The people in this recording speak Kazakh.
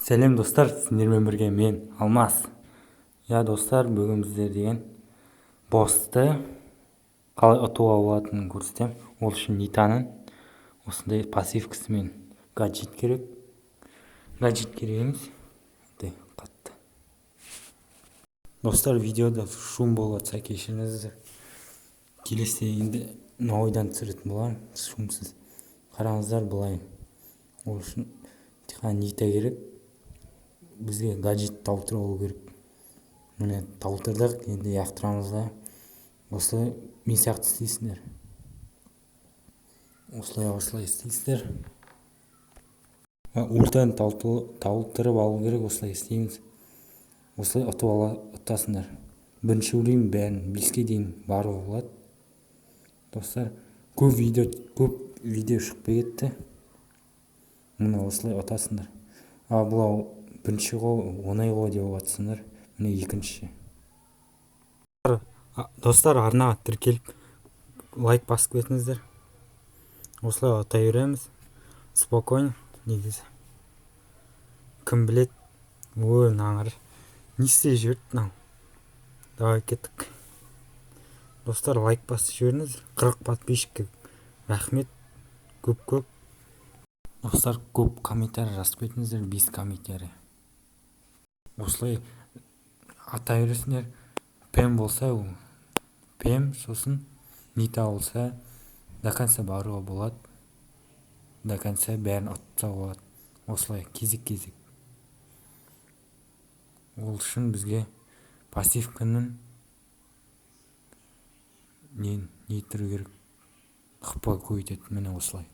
Сәлем достар, сіздермен бірге мен Алмас. Достар, бүгін біздер деген босты қалай ұтуға болатынын көрсетем. Ол үшін Нитаның осындай пассивкасы мен гаджет керек. Гаджет керек емес, қатты. Достар, видеода шум болып жатса кешіріңіздер. Келесіде енді ойдан түсіретін боламын, шумсыз. Қараңыздар былай. Ол үшін Нита керек. Бізге гаджет тауып алу керек. Міне тауып, енді яқтырамыз да. Осылай мен сияқты істейсіңдер. Осылай істейсіздер. Ортаны тауып алу керек, осылай істейміз. Осылай ұтасыңдар. Бірінші өлейін бәрін 5-ке дейін баруға болады. Достар, көп видео шықпай кетті. Міне осылай ұтасыңдар. Бұл бірінші ғой, оңай ғой деп жатсыңдар. Міне екінші. Достар, арнаға тіркеліп лайк басып кетіңіздер. Осылай ұта береміз. Спокойно, негізі. Кім білет? Наңыр. Не істей жүрді нау? Давай кеттік. Достар, лайк басып жіберіңіздер. 40 подписчикке рахмет. Көп. Достар, көп комментарий жазып кетіңіздер, 5 комментарий. Осылай ата бересіңдер. Пем болса, пем, сосын Нита болса, до конца баруға болады. До конца бәрін ұтса болады. Осылай кезек. Ол үшін бізге пассивканың не тұру керек? Ықпал көйтеді, міне осылай.